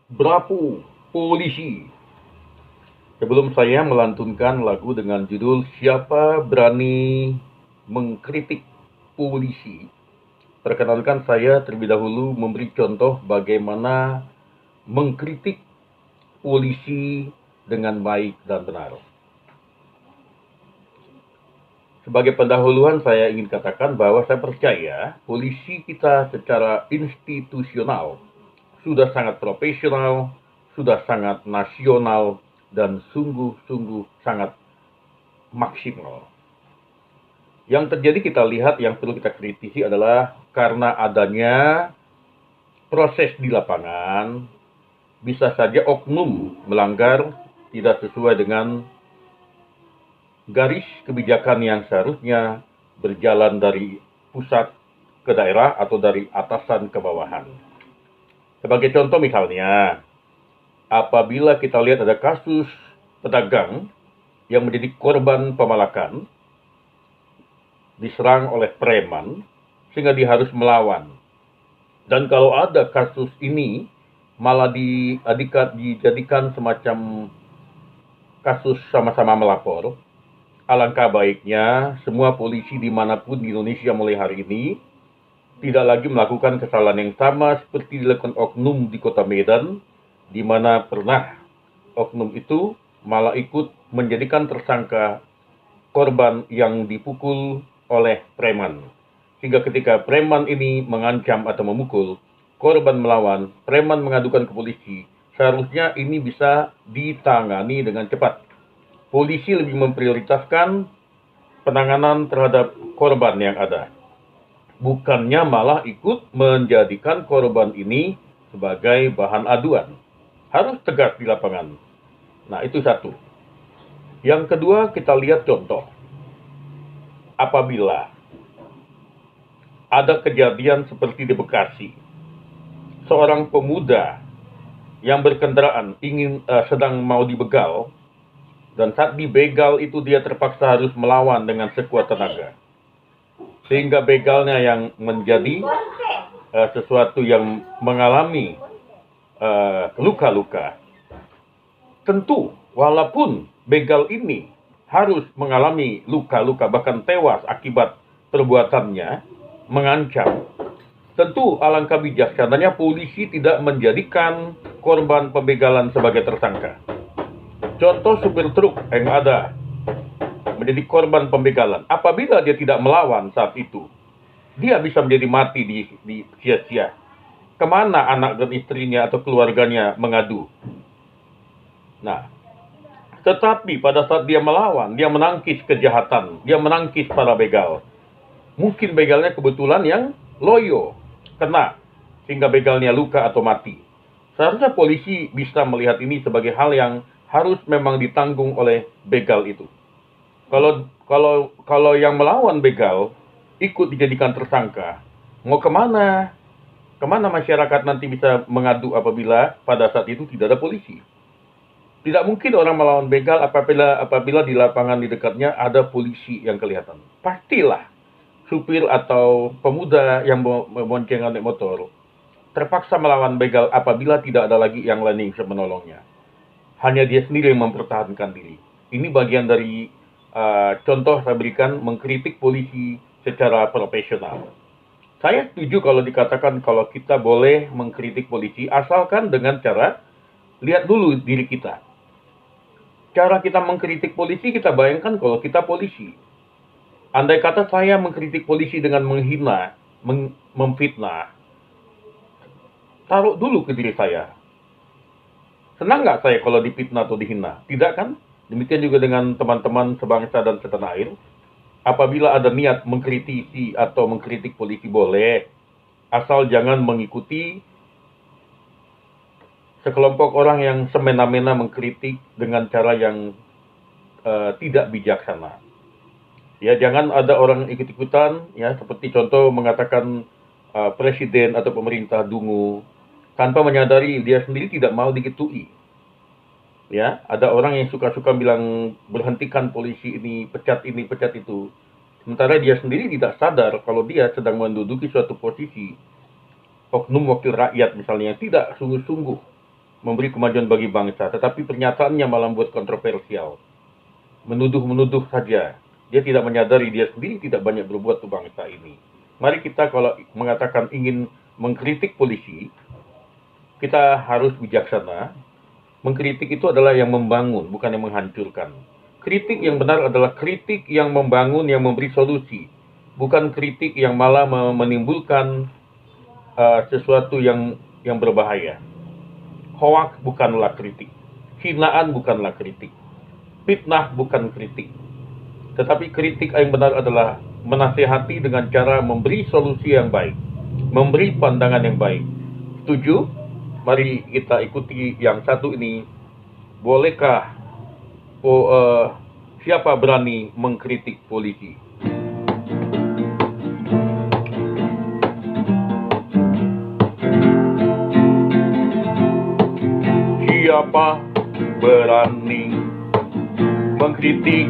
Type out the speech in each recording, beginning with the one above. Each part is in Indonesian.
Bravo, polisi. Sebelum saya melantunkan lagu dengan judul Siapa Berani Mengkritik Polisi, perkenalkan saya terlebih dahulu memberi contoh bagaimana mengkritik polisi dengan baik dan benar. Sebagai pendahuluan saya ingin katakan bahwa saya percaya polisi kita secara institusional sudah sangat profesional, sudah sangat nasional, dan sungguh-sungguh sangat maksimal. Yang terjadi kita lihat yang perlu kita kritisi adalah karena adanya proses di lapangan, bisa saja oknum melanggar tidak sesuai dengan garis kebijakan yang seharusnya berjalan dari pusat ke daerah atau dari atasan ke bawahan. Sebagai contoh misalnya, apabila kita lihat ada kasus pedagang yang menjadi korban pemalakan, diserang oleh preman, sehingga dia harus melawan. Dan kalau ada kasus ini, malah dijadikan semacam kasus sama-sama melapor, alangkah baiknya semua polisi dimanapun di Indonesia mulai hari ini tidak lagi melakukan kesalahan yang sama seperti dilakukan oknum di kota Medan, di mana pernah oknum itu malah ikut menjadikan tersangka korban yang dipukul oleh preman. Sehingga ketika preman ini mengancam atau memukul, korban melawan, preman mengadukan ke polisi, seharusnya ini bisa ditangani dengan cepat. Polisi lebih memprioritaskan penanganan terhadap korban yang ada, bukannya malah ikut menjadikan korban ini sebagai bahan aduan. Harus tegas di lapangan. Nah, itu satu. Yang kedua, kita lihat contoh. Apabila ada kejadian seperti di Bekasi, seorang pemuda yang berkendaraan sedang mau dibegal, dan saat dibegal itu dia terpaksa harus melawan dengan sekuat tenaga, sehingga begalnya yang menjadi sesuatu yang mengalami luka-luka. Tentu, walaupun begal ini harus mengalami luka-luka, bahkan tewas akibat perbuatannya, mengancam, tentu alangkah bijaksananya polisi tidak menjadikan korban pembegalan sebagai tersangka. Contoh supir truk yang ada menjadi korban pembegalan, apabila dia tidak melawan saat itu, dia bisa menjadi mati di sia-sia. Kemana anak dan istrinya atau keluarganya mengadu? Nah, tetapi pada saat dia melawan, dia menangkis kejahatan, dia menangkis para begal. Mungkin begalnya kebetulan yang loyo, kena, sehingga begalnya luka atau mati. Seharusnya polisi bisa melihat ini sebagai hal yang harus memang ditanggung oleh begal itu. Kalau yang melawan begal ikut dijadikan tersangka, mau kemana? Kemana masyarakat nanti bisa mengadu apabila pada saat itu tidak ada polisi? Tidak mungkin orang melawan begal apabila di lapangan di dekatnya ada polisi yang kelihatan. Pastilah supir atau pemuda yang memboncengan naik motor terpaksa melawan begal apabila tidak ada lagi yang lain yang bisa menolongnya. Hanya dia sendiri yang mempertahankan diri. Ini bagian dari contoh saya berikan mengkritik polisi secara profesional. Saya setuju kalau dikatakan kalau kita boleh mengkritik polisi asalkan dengan cara lihat dulu diri kita. Cara kita mengkritik polisi, kita bayangkan kalau kita polisi. Andai kata saya mengkritik polisi dengan menghina, memfitnah, taruh dulu ke diri saya. Senang nggak saya kalau difitnah atau dihina? Tidak kan? Demikian juga dengan teman-teman sebangsa dan setanah air. Apabila ada niat mengkritisi atau mengkritik polisi boleh, asal jangan mengikuti sekelompok orang yang semena-mena mengkritik dengan cara yang tidak bijaksana. Ya, jangan ada orang ikut-ikutan, ya, seperti contoh mengatakan presiden atau pemerintah dungu tanpa menyadari dia sendiri tidak mau diketui. Ya, ada orang yang suka-suka bilang berhentikan polisi ini, pecat itu. Sementara dia sendiri tidak sadar kalau dia sedang menduduki suatu posisi oknum wakil rakyat misalnya yang tidak sungguh-sungguh memberi kemajuan bagi bangsa, tetapi pernyataannya malah membuat kontroversial. Menuduh-menuduh saja. Dia tidak menyadari dia sendiri tidak banyak berbuat untuk bangsa ini. Mari kita kalau mengatakan ingin mengkritik polisi, kita harus bijaksana. Mengkritik itu adalah yang membangun, bukan yang menghancurkan. Kritik yang benar adalah kritik yang membangun, yang memberi solusi. Bukan kritik yang malah menimbulkan sesuatu yang berbahaya. Hoak bukanlah kritik. Hinaan bukanlah kritik. Fitnah bukan kritik. Tetapi kritik yang benar adalah menasihati dengan cara memberi solusi yang baik. Memberi pandangan yang baik. Setuju? Mari kita ikuti yang satu ini. Bolehkah siapa berani mengkritik polisi? Siapa berani mengkritik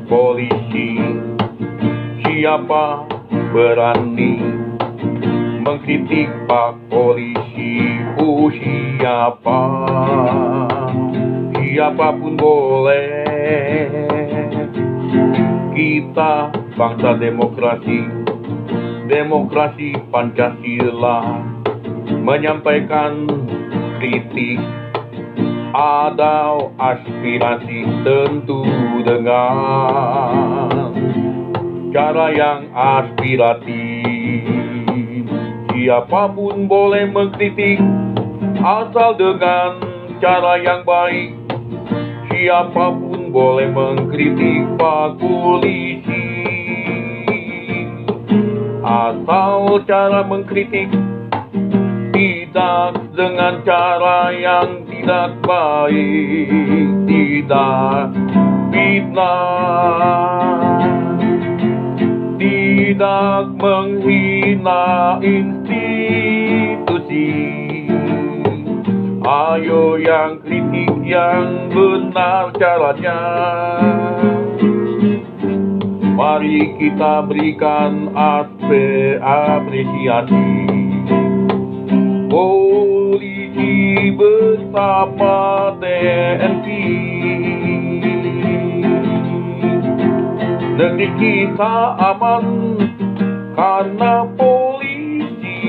polisi? Siapa berani mengkritik Pak Polisi? Siapa? Siapapun boleh. Kita bangsa demokrasi, demokrasi Pancasila, menyampaikan kritik atau aspirasi tentu dengan cara yang aspiratif. Siapapun boleh mengkritik asal dengan cara yang baik. Siapapun boleh mengkritik Pak Polisi asal cara mengkritik tidak dengan cara yang tidak baik, tidak fitnah, tidak menghina institusi. Ayo yang kritik yang benar caranya. Mari kita berikan apresiasi. Polisi bersama TNI. Negeri kita aman karena polisi.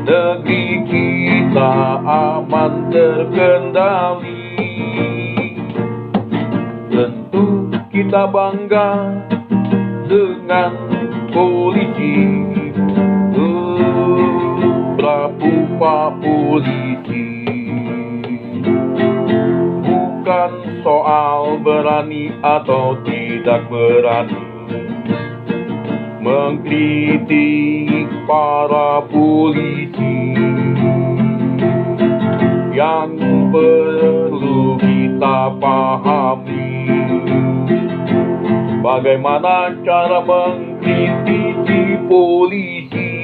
Negeri kita aman terkendali. Tentu kita bangga dengan polisi. Bravo Pak Polisi. Bukan soal berani atau tidak berani mengkritik para polisi. Yang perlu kita pahami, bagaimana cara mengkritisi polisi.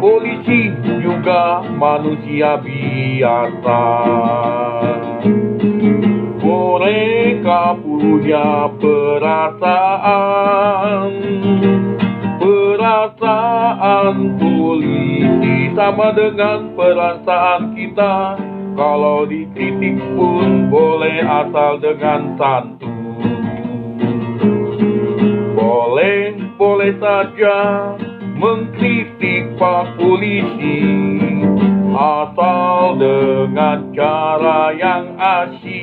Polisi juga manusia biasa. Mereka punya perasaan. Perasaan polisi sama dengan perasaan kita. Kalau dikritik pun boleh asal dengan santun. Boleh saja mengkritik Pak Polisi asal dengan cara yang asyik.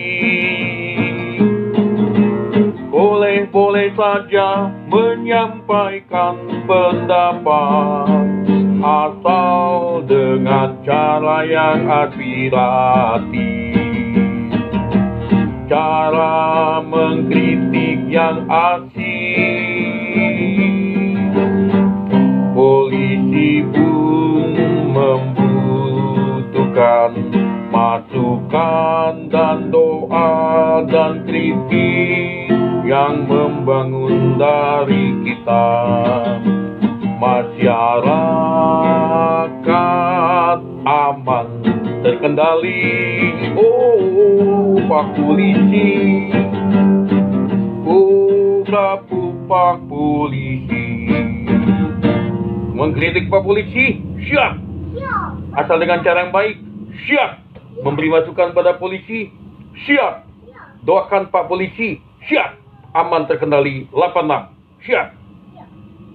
Boleh saja menyampaikan pendapat asal dengan cara yang aspiratif. Cara mengkritik yang asyik. Polisi pun membutuhkan masukan dan doa dan kritik yang membangun dari kita. Masyarakat aman terkendali. Oh Pak Polisi, oh bravo Pak Polisi. Mengkritik Pak Polisi, siap. Asal dengan cara yang baik. Siap memberi masukan pada polisi. Siap doakan Pak Polisi. Siap aman terkendali 86. Siap.